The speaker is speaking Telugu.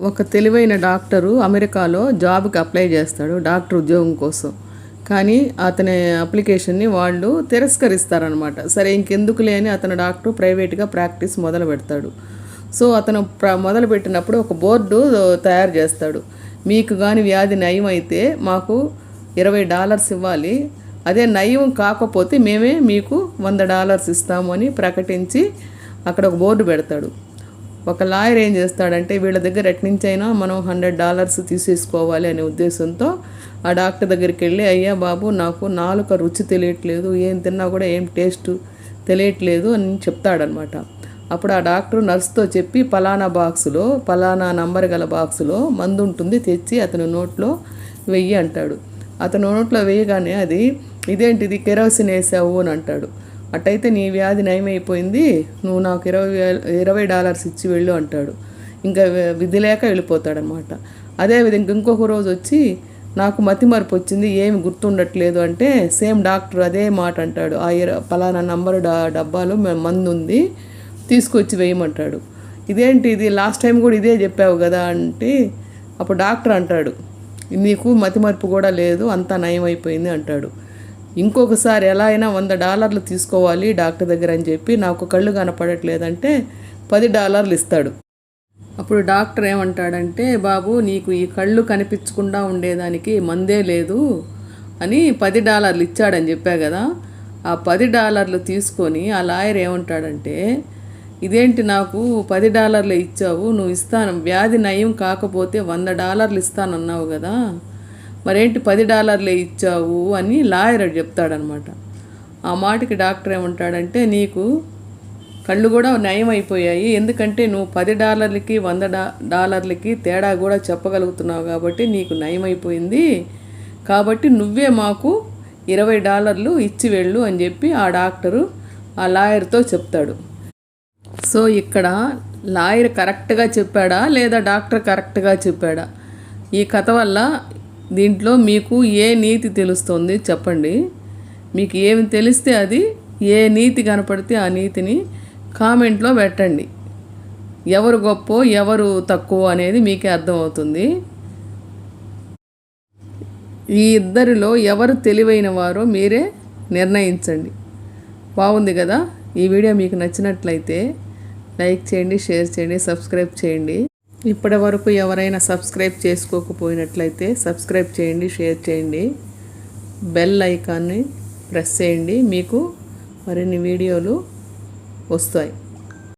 ఒక తెలివైన డాక్టరు అమెరికాలో జాబ్కి అప్లై చేస్తాడు డాక్టర్ ఉద్యోగం కోసం. కానీ అతని అప్లికేషన్ని వాళ్ళు తిరస్కరిస్తారనమాట. సరే ఇంకెందుకులే అని అతను డాక్టర్ ప్రైవేట్గా ప్రాక్టీస్ మొదలు పెడతాడు. సో అతను మొదలుపెట్టినప్పుడు ఒక బోర్డు తయారు చేస్తాడు. మీకు కానీ వ్యాధి నయం అయితే మాకు $20 ఇవ్వాలి, అదే నయం కాకపోతే మేమే మీకు $100 ఇస్తాము అని ప్రకటించి అక్కడ ఒక బోర్డు పెడతాడు. ఒక లాయర్ ఏం చేస్తాడంటే వీళ్ళ దగ్గర ఎట్నుంచైనా మనం $100 తీసేసుకోవాలి అనే ఉద్దేశంతో ఆ డాక్టర్ దగ్గరికి వెళ్ళి, అయ్యా బాబు నాకు నాలుక రుచి తెలియట్లేదు, ఏం తిన్నా కూడా ఏం టేస్ట్ తెలియట్లేదు అని చెప్తాడనమాట. అప్పుడు ఆ డాక్టర్ నర్సుతో చెప్పి పలానా బాక్సులో పలానా నంబర్ గల బాక్సులో మందు ఉంటుంది, తెచ్చి అతని నోట్లో వెయ్యి అంటాడు. అతని నోట్లో వేయగానే అది ఇదేంటిది కెరోసిన్ వేసావు అని అంటాడు. అట్టయితే నీ వ్యాధి నయమైపోయింది, నువ్వు నాకు $20 ఇచ్చి వెళ్ళు అంటాడు. ఇంకా విధి లేక వెళ్ళిపోతాడనమాట. అదేవిధంగా ఇంకొక రోజు వచ్చి నాకు మతిమరుపు వచ్చింది, ఏమి గుర్తుండట్లేదు అంటే సేమ్ డాక్టర్ అదే మాట అంటాడు. పలానా నంబరు డబ్బాలో మందు ఉంది, తీసుకొచ్చి వేయమంటాడు. ఇదేంటి ఇది లాస్ట్ టైం కూడా ఇదే చెప్పావు కదా అంటే అప్పుడు డాక్టర్ అంటాడు, నీకు మతిమరుపు కూడా లేదు, అంతా నయం అయిపోయింది అంటాడు. ఇంకొకసారి ఎలా అయినా $100 తీసుకోవాలి డాక్టర్ దగ్గర అని చెప్పి నాకు కళ్ళు కనపడట్లేదంటే $10 ఇస్తాడు. అప్పుడు డాక్టర్ ఏమంటాడంటే, బాబు నీకు ఈ కళ్ళు కనిపించకుండా ఉండేదానికి మందే లేదు అని $10 ఇచ్చాడని చెప్పా కదా. ఆ $10 తీసుకొని ఆ లాయర్ ఏమంటాడంటే, ఇదేంటి నాకు $10 ఇచ్చావు, నువ్వు ఇస్తాను వ్యాధి నయం కాకపోతే $100 ఇస్తానన్నావు కదా, మరేంటి $10 ఇచ్చావు అని లాయర్ చెప్తాడనమాట. ఆ మాటకి డాక్టర్ ఏమంటాడంటే, నీకు కళ్ళు కూడా నయం అయిపోయాయి, ఎందుకంటే నువ్వు $10కి $100కి తేడా కూడా చెప్పగలుగుతున్నావు కాబట్టి నీకు నయం అయిపోయింది, కాబట్టి నువ్వే మాకు $20 ఇచ్చి వెళ్ళు అని చెప్పి ఆ డాక్టరు ఆ లాయర్తో చెప్తాడు. సో ఇక్కడ లాయర్ కరెక్ట్గా చెప్పాడా లేదా డాక్టర్ కరెక్ట్గా చెప్పాడా? ఈ కథ వల్ల దీంట్లో మీకు ఏ నీతి తెలుస్తుంది చెప్పండి. మీకు ఏమి తెలిస్తే అది, ఏ నీతి కనపడితే ఆ నీతిని కామెంట్లో పెట్టండి. ఎవరు గొప్ప ఎవరు తక్కువ అనేది మీకే అర్థమవుతుంది. ఈ ఇద్దరిలో ఎవరు తెలివైన వారో మీరే నిర్ణయించండి. బాగుంది కదా? ఈ వీడియో మీకు నచ్చినట్లయితే లైక్ చేయండి, షేర్ చేయండి, సబ్స్క్రైబ్ చేయండి. ఇప్పటి వరకు ఎవరైనా సబ్స్క్రైబ్ చేసుకోకపోయినట్లయితే సబ్స్క్రైబ్ చేయండి, షేర్ చేయండి, బెల్ ఐకాన్ని ప్రెస్ చేయండి, మీకు మరిన్ని వీడియోలు వస్తాయి.